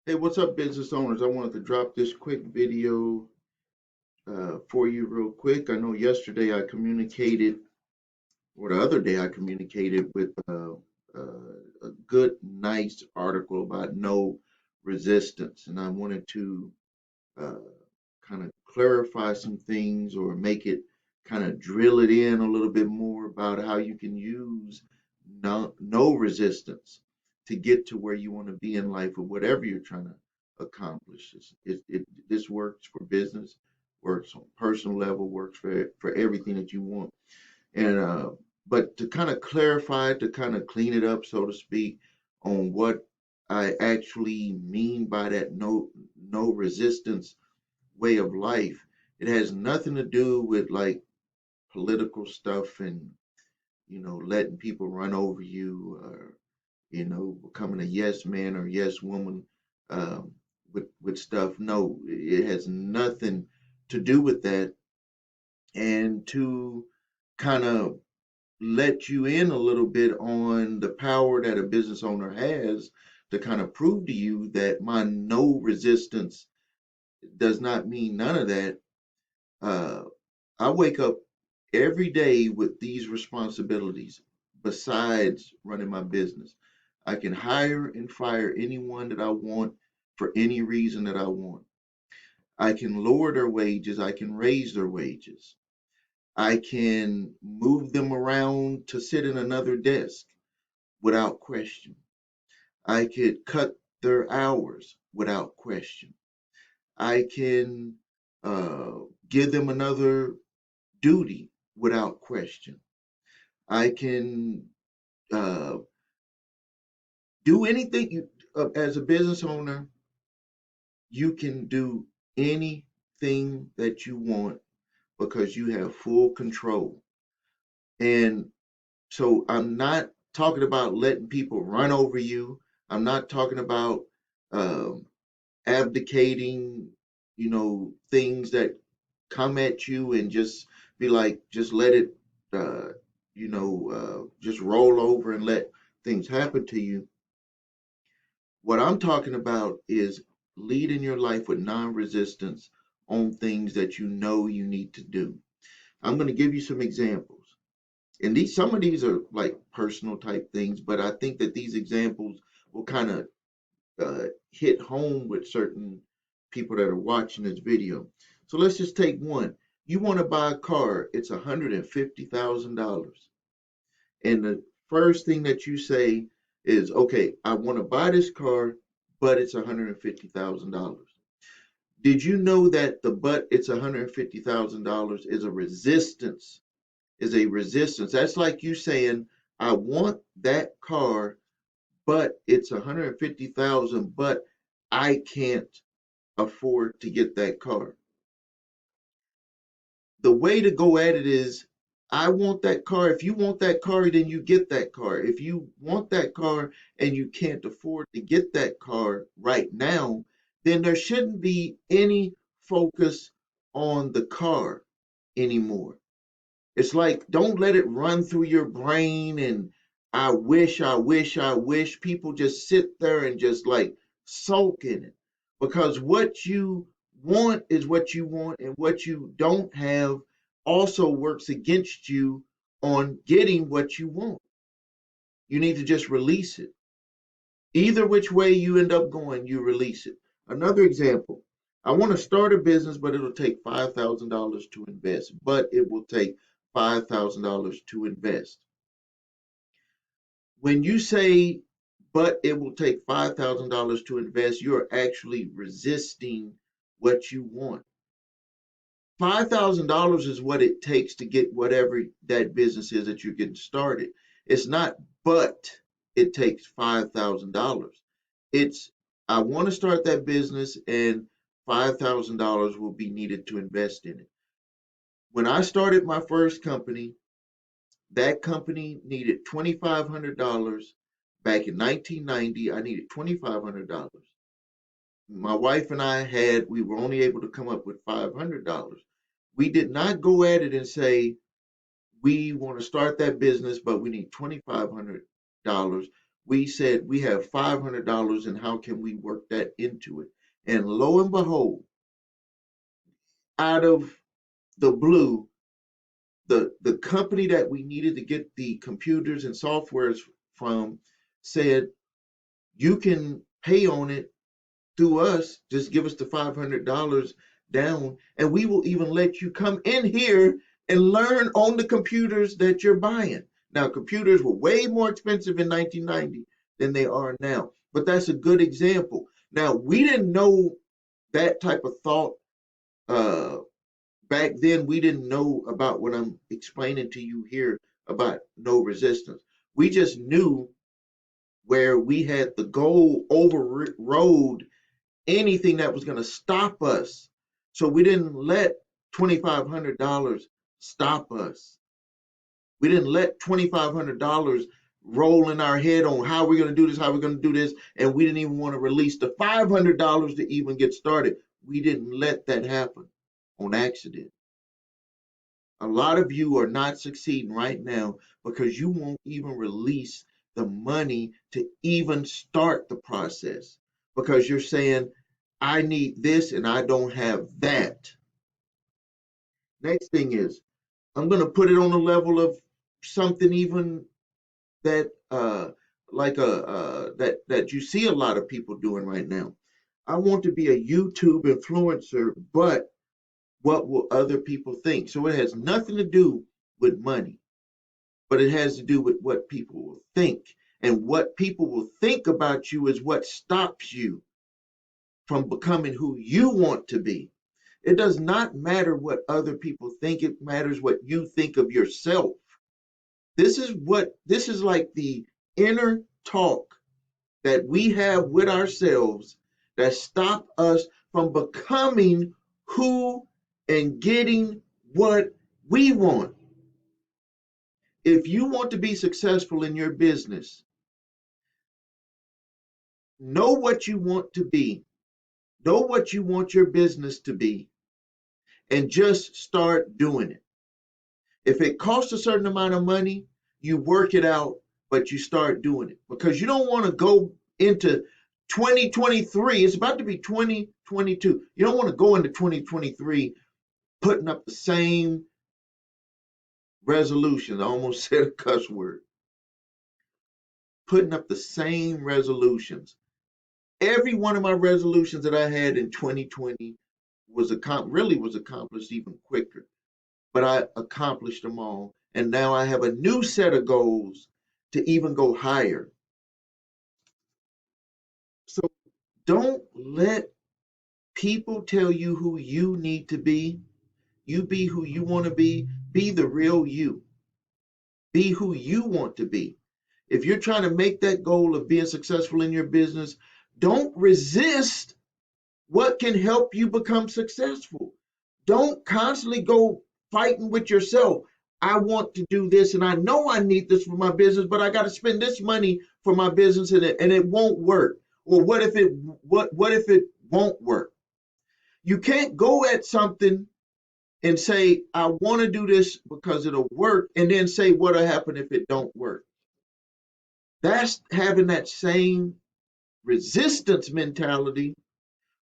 Hey, what's up, business owners? I wanted to drop this quick video for you real quick. I know yesterday I communicated, or the other day I communicated with a good, nice article about no resistance, and I wanted to uh, kind of clarify some things or make it kind of drill it in a little bit more about how you can use no resistance to get to where you want to be in life or whatever you're trying to accomplish. This works for business, works on personal level, works for everything that you want. And but to kind of clarify, to kind of clean it up, so to speak, on what I actually mean by that no resistance way of life. It has nothing to do with like political stuff and letting people run over you or becoming a yes man or yes woman um, with stuff. No, it has nothing to do with that. And to kind of let you in a little bit on the power that a business owner has to kind of prove to you that my no resistance does not mean none of that. uh, I wake up every day with these responsibilities besides running my business. I can hire and fire anyone that I want for any reason that I want. I can lower their wages. I can raise their wages. I can move them around to sit in another desk without question. I could cut their hours without question. I can give them another duty without question. I can uh, do anything as a business owner. You can do anything that you want because you have full control. And so I'm not talking about letting people run over you. I'm not talking about um, abdicating, things that come at you and just be like, just let it, just roll over and let things happen to you. What I'm talking about is leading your life with non-resistance on things that you know you need to do. I'm going to give you some examples. And some of these are like personal type things, but I think that these examples will kind of hit home with certain people that are watching this video. So let's just take one. You want to buy a car, it's $150,000. And the first thing that you say is, okay, I want to buy this car, but it's $150,000. Did you know that the but it's $150,000 is a resistance? Is a resistance. That's like you saying, I want that car, but it's 150,000, but I can't afford to get that car. The way to go at it is, I want that car. If you want that car, then you get that car. If you want that car and you can't afford to get that car right now, then there shouldn't be any focus on the car anymore. It's like, don't let it run through your brain and I wish, I wish, I wish. People just sit there and just like sulk in it because what you want is what you want, and what you don't have also works against you on getting what you want. You need to just release it. Either which way you end up going, you release it. Another example, I want to start a business, but it'll take $5,000 to invest, but it will take $5,000 to invest. When you say, but it will take $5,000 to invest, you're actually resisting what you want. $5,000 is what it takes to get whatever that business is that you're getting started. It's not, but it takes $5,000. It's, I want to start that business and $5,000 will be needed to invest in it. When I started my first company, that company needed $2,500. Back in 1990, I needed $2,500. My wife and we were only able to come up with $500. We did not go at it and say, we want to start that business, but we need $2,500. We said we have $500 and how can we work that into it? And lo and behold, out of the blue, the company that we needed to get the computers and softwares from said, you can pay on it through us, just give us the $500 down, and we will even let you come in here and learn on the computers that you're buying. Now, computers were way more expensive in 1990 than they are now, but that's a good example. Now, we didn't know that type of thought uh, back then. We didn't know about what I'm explaining to you here about no resistance. We just knew where we had the goal overrode anything that was going to stop us. So we didn't let $2,500 stop us. We didn't let $2,500 roll in our head on how we're going to do this, how we're going to do this, and we didn't even want to release the $500 to even get started. We didn't let that happen on accident. A lot of you are not succeeding right now because you won't even release the money to even start the process because you're saying, I need this and I don't have that. Next thing is, I'm going to put it on the level of something even that that you see a lot of people doing right now. I want to be a YouTube influencer, but what will other people think? So it has nothing to do with money, but it has to do with what people will think. And what people will think about you is what stops you from becoming who you want to be. It does not matter what other people think, it matters what you think of yourself. This is like the inner talk that we have with ourselves that stop us from becoming who and getting what we want. If you want to be successful in your business, know what you want to be, know what you want your business to be, and just start doing it. If it costs a certain amount of money, you work it out, but you start doing it because you don't want to go into 2023. It's about to be 2022. You don't want to go into 2023 putting up the same resolutions. I almost said a cuss word. Putting up the same resolutions. Every one of my resolutions that I had in 2020 really was accomplished even quicker, but I accomplished them all. And now I have a new set of goals to even go higher. So don't let people tell you who you need to be. You be who you want to be. Be the real you. Be who you want to be. If you're trying to make that goal of being successful in your business, don't resist what can help you become successful. Don't constantly go fighting with yourself. I want to do this and I know I need this for my business, but I got to spend this money for my business and it won't work. Or what if it won't work? You can't go at something and say, I want to do this because it'll work, and then say what'll happen if it don't work. That's having that same resistance mentality.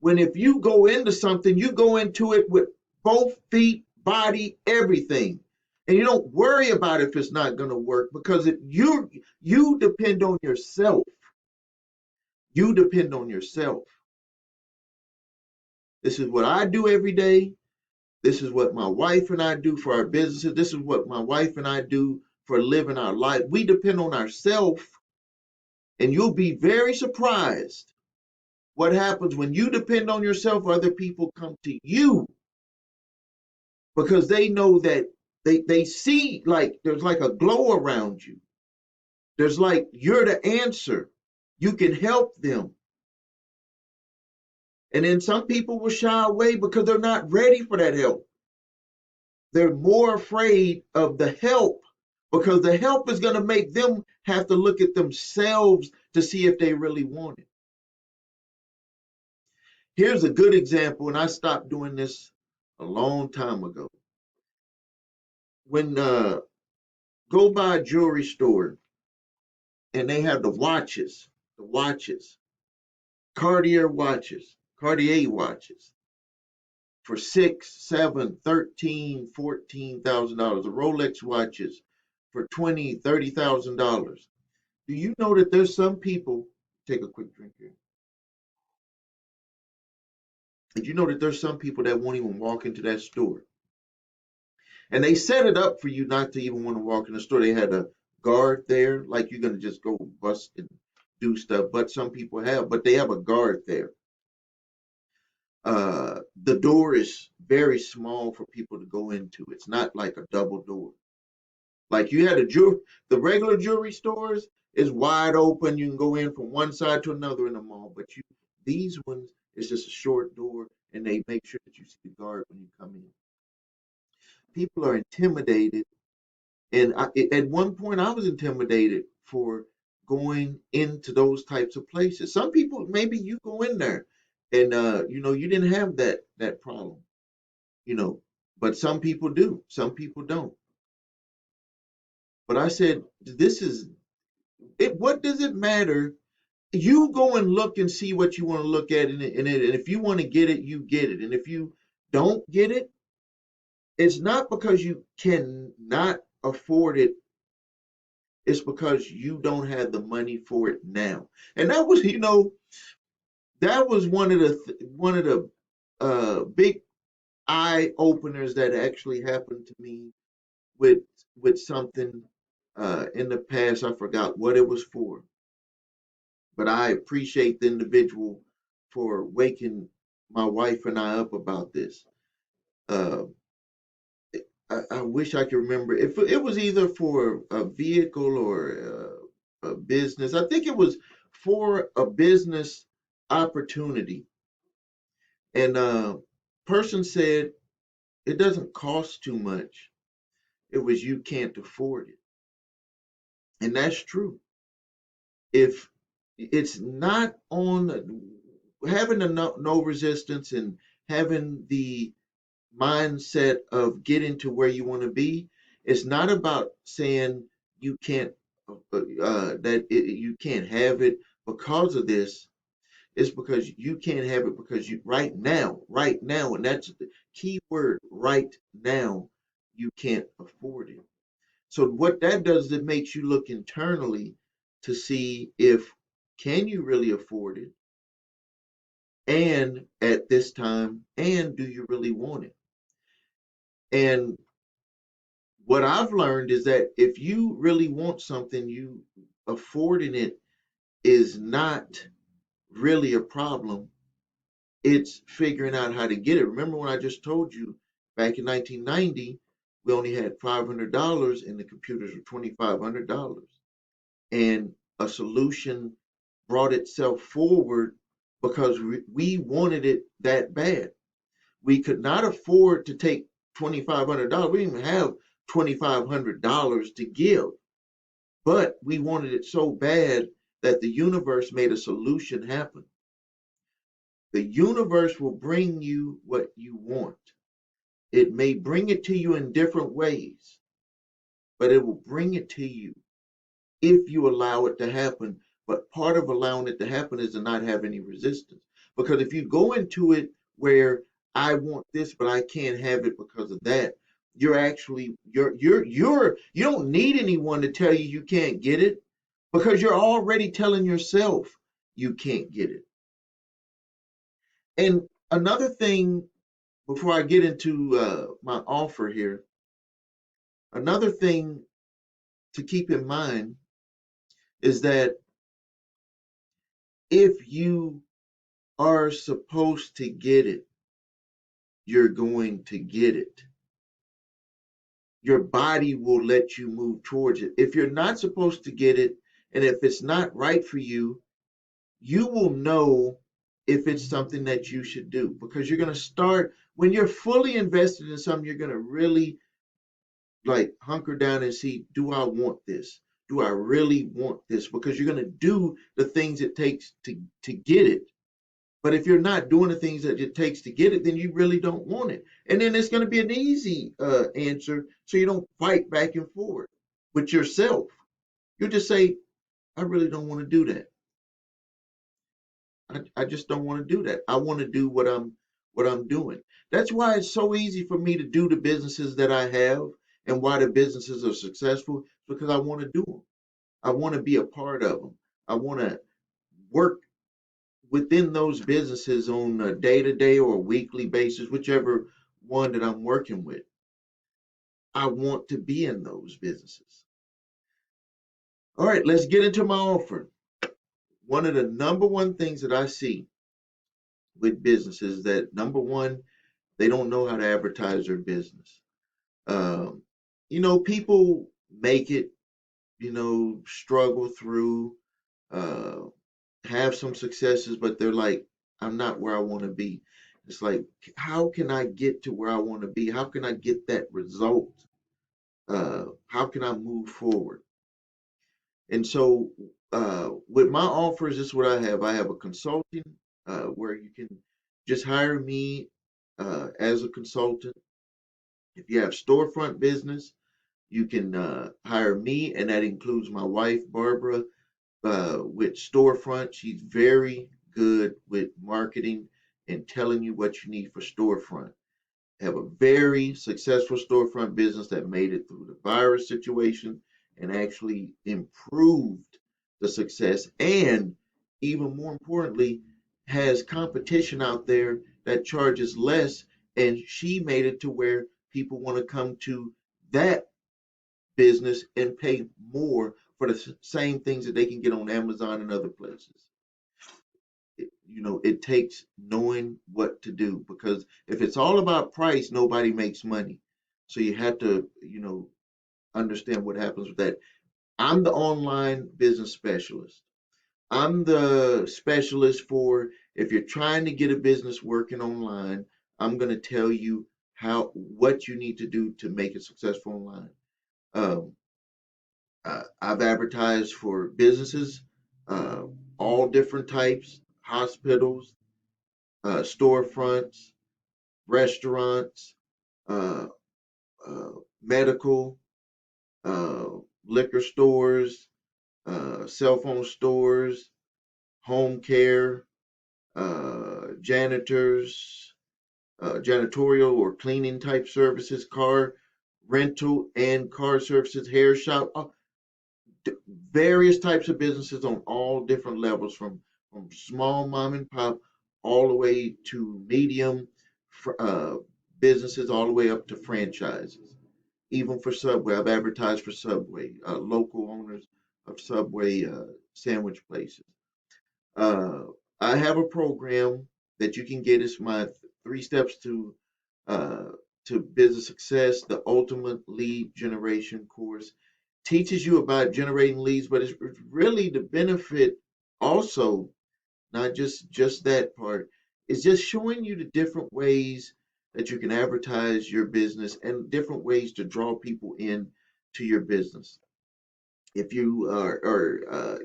When if you go into something, you go into it with both feet, body, everything. And you don't worry about if it's not going to work because you depend on yourself. You depend on yourself. This is what I do every day. This is what my wife and I do for our businesses. This is what my wife and I do for living our life. We depend on ourselves, and you'll be very surprised what happens when you depend on yourself. Other people come to you because they know that they see like there's like a glow around you. There's like you're the answer. You can help them. And then some people will shy away because they're not ready for that help. They're more afraid of the help because the help is going to make them have to look at themselves to see if they really want it. Here's a good example, and I stopped doing this a long time ago. When go by a jewelry store and they have the watches, Cartier watches for 6, 7, 13, $14,000. The Rolex watches for 20, $30,000. Do you know that there's some people? Take a quick drink here. Did you know that there's some people that won't even walk into that store? And they set it up for you not to even want to walk in the store. They had a guard there, like you're gonna just go bust and do stuff. But some people have, but they have a guard there. The door is very small for people to go into. It's not like a double door. Like you had the regular jewelry stores is wide open. You can go in from one side to another in the mall. But these ones is just a short door, and they make sure that you see the guard when you come in. People are intimidated, and at one point I was intimidated for going into those types of places. Some people, maybe you go in there, and you didn't have that problem, you know, but some people do, some people don't. But I said, this is it. What does it matter? You go and look and see what you want to look at and if you want to get it, you get it. And if you don't get it, it's not because you cannot afford it. It's because you don't have the money for it now. And that was, that was one of the big eye openers that actually happened to me with something in the past. I forgot what it was for, but I appreciate the individual for waking my wife and I up about this. Uh, I wish I could remember if it was either for a vehicle or a business. I think it was for a business opportunity, and person said it doesn't cost too much. It was you can't afford it, and that's true. If it's not on having a no resistance and having the mindset of getting to where you want to be, it's not about saying you can't you can't have it because of this. It's because you can't have it because you right now, and that's the key word, right now, you can't afford it. So what that does is it makes you look internally to see if can you really afford it, and at this time, and do you really want it? And what I've learned is that if you really want something, you affording it is not really a problem. It's figuring out how to get it. Remember when I just told you back in 1990, we only had $500 and the computers were $2,500. And a solution brought itself forward because we wanted it that bad. We could not afford to take $2,500. We didn't even have $2,500 to give, but we wanted it so bad that the universe made a solution happen. The universe will bring you what you want. It may bring it to you in different ways, but it will bring it to you if you allow it to happen. But part of allowing it to happen is to not have any resistance. Because if you go into it where I want this, but I can't have it because of that, you're actually you don't need anyone to tell you you can't get it because you're already telling yourself you can't get it. And another thing before I get into my offer here, another thing to keep in mind is that if you are supposed to get it, you're going to get it. Your body will let you move towards it. If you're not supposed to get it, and if it's not right for you, you will know if it's something that you should do because you're going to start when you're fully invested in something, you're going to really like hunker down and see, do I want this? Do I really want this? Because you're going to do the things it takes to get it. But if you're not doing the things that it takes to get it, then you really don't want it. And then it's going to be an easy answer so you don't fight back and forth with yourself. You just say, I really don't want to do that. I just don't want to do that. I want to do what I'm doing. That's why it's so easy for me to do the businesses that I have and why the businesses are successful because I want to do them. I want to be a part of them. I want to work within those businesses on a day-to-day or a weekly basis, whichever one that I'm working with. I want to be in those businesses. All right, let's get into my offer. One of the number one things that I see with businesses that number one, they don't know how to advertise their business. Um, people make it, struggle through, uh, have some successes, but they're like, I'm not where I want to be. It's like, how can I get to where I want to be? How can I get that result? How can I move forward? And so, with my offers, this is what I have. I have a consulting where you can just hire me as a consultant. If you have storefront business, you can hire me, and that includes my wife, Barbara, with storefront. She's very good with marketing and telling you what you need for storefront. Have a very successful storefront business that made it through the virus situation and actually improved the success, and even more importantly, has competition out there that charges less, and she made it to where people want to come to that business and pay more for the same things that they can get on Amazon and other places. It takes knowing what to do because if it's all about price, nobody makes money. So you have to, understand what happens with that. I'm the online business specialist. I'm the specialist for if you're trying to get a business working online, I'm going to tell you what you need to do to make it successful online. Um, I've advertised for businesses, uh, all different types, hospitals, storefronts, restaurants, uh, uh, medical, uh, liquor stores, cell phone stores, home care, janitors, janitorial or cleaning type services, car rental and car services, hair shop, various types of businesses on all different levels from small mom and pop all the way to medium uh, businesses all the way up to franchises. Even for Subway, I've advertised for Subway, local owners of Subway sandwich places. Uh, I have a program that you can get. It's my 3 steps uh, to business success. The ultimate lead generation course teaches you about generating leads, but it's really the benefit also, not just that part. It's just showing you the different ways that you can advertise your business and different ways to draw people in to your business. If you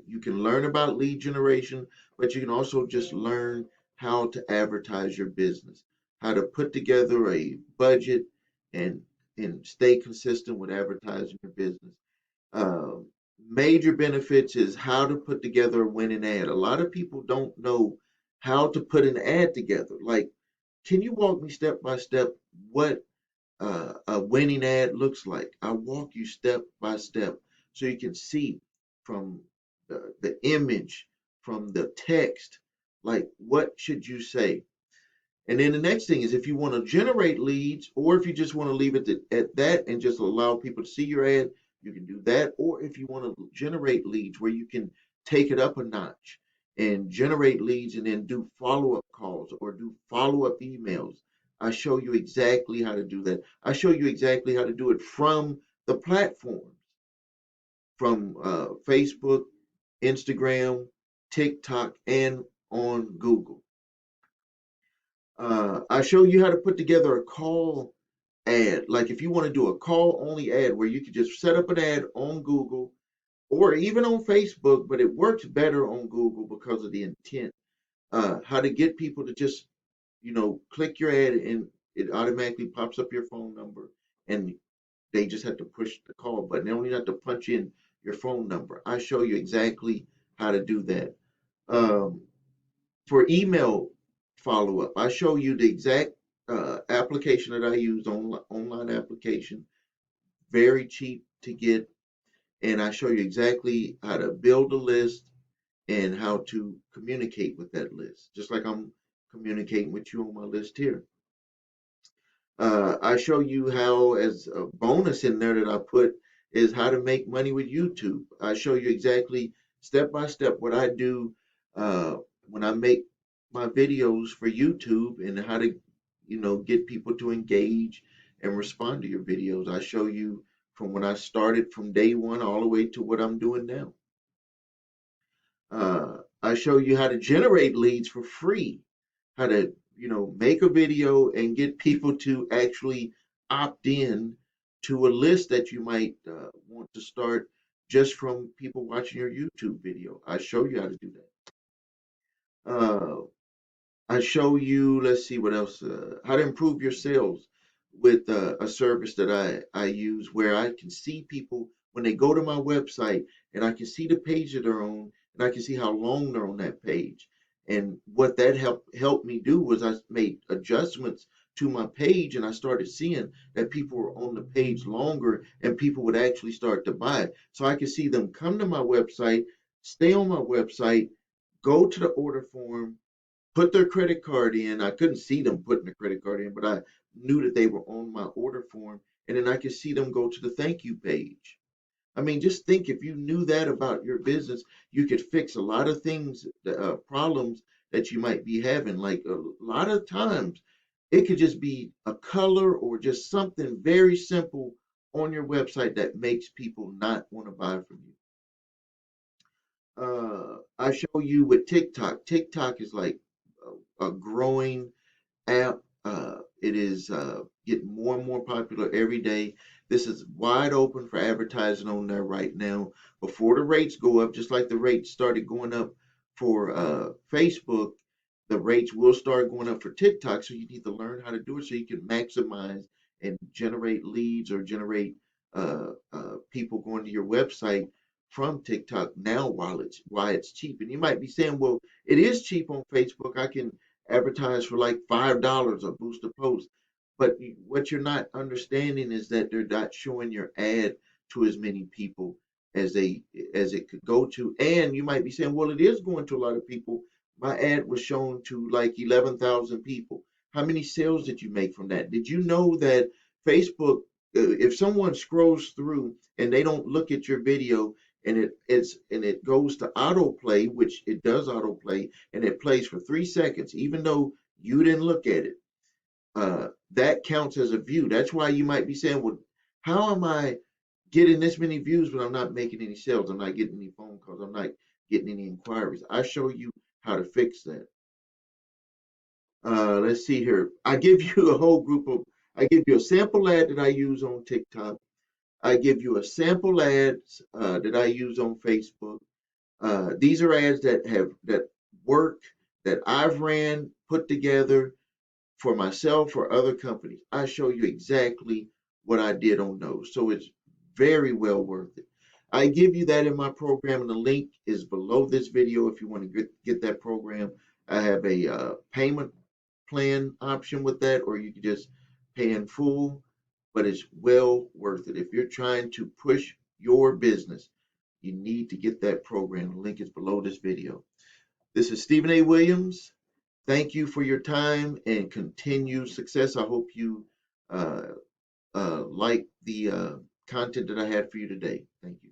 you can learn about lead generation, but you can also just learn how to advertise your business, how to put together a budget and stay consistent with advertising your business. Um, Major benefits is how to put together a winning ad. A lot of people don't know how to put an ad together. Like, can you walk me step by step what a winning ad looks like? I walk you step by step so you can see from the image, from the text, like what should you say? And then the next thing is if you want to generate leads, or if you just want to leave it at that and just allow people to see your ad, you can do that. Or if you want to generate leads where you can take it up a notch and generate leads and then do follow up calls or do follow up emails, I show you exactly how to do that. I show you exactly how to do it from the platforms, from Facebook, Instagram, TikTok, and on Google. I show you how to put together a call ad. Like if you want to do a call only ad where you could just set up an ad on Google or even on Facebook, but it works better on Google because of the intent. How to get people to just, click your ad and it automatically pops up your phone number and they just have to push the call button. They don't even have to punch in your phone number. I show you exactly how to do that. Um, for email follow up, I show you the exact application that I use, online application, very cheap to get, and I show you exactly how to build a list and how to communicate with that list, just like I'm communicating with you on my list here. I show you how, as a bonus in there that I put, is how to make money with YouTube. I show you exactly step by step what I do uh, when I make my videos for YouTube and how to, get people to engage and respond to your videos. I show you from when I started from day one all the way to what I'm doing now. I show you how to generate leads for free, how to, make a video and get people to actually opt in to a list that you might want to start just from people watching your YouTube video. I show you how to do that. I show you, let's see what else, how to improve your sales with a service that I use where I can see people when they go to my website and I can see the page that they're on and I can see how long they're on that page. And what that helped me do was I made adjustments to my page and I started seeing that people were on the page longer and people would actually start to buy. So I could see them come to my website, stay on my website, go to the order form, put their credit card in. I couldn't see them putting the credit card in, but I knew that they were on my order form. And then I could see them go to the thank you page. I mean, just think if you knew that about your business, you could fix a lot of things, problems that you might be having. Like a lot of times, it could just be a color or just something very simple on your website that makes people not want to buy from you. I show you with TikTok. TikTok is like a growing app. It is getting more and more popular every day. This is wide open for advertising on there right now. Before the rates go up, just like the rates started going up for Facebook, the rates will start going up for TikTok. So you need to learn how to do it so you can maximize and generate leads or generate people going to your website from TikTok now while it's cheap. And you might be saying, well, it is cheap on Facebook. I can advertise for like $5 a boost a post. But what you're not understanding is that they're not showing your ad to as many people as it could go to. And you might be saying, well, it is going to a lot of people. My ad was shown to like 11,000 people. How many sales did you make from that? Did you know that Facebook, if someone scrolls through and they don't look at your video and it goes to autoplay, which it does autoplay, and it plays for 3 seconds, even though you didn't look at it, that counts as a view. That's why you might be saying, well, how am I getting this many views but I'm not making any sales? I'm not getting any phone calls. I'm not getting any inquiries. I show you how to fix that. Let's see here. I give you a sample ad that I use on TikTok. I give you a sample ads that I use on Facebook. These are ads that work, that I've ran, put together for myself or other companies. I show you exactly what I did on those. So it's very well worth it. I give you that in my program, and the link is below this video if you want to get that program. I have a payment plan option with that, or you can just pay in full, but it's well worth it. If you're trying to push your business, you need to get that program. The link is below this video. This is Stephen A. Williams. Thank you for your time and continued success. I hope you like the content that I had for you today. Thank you.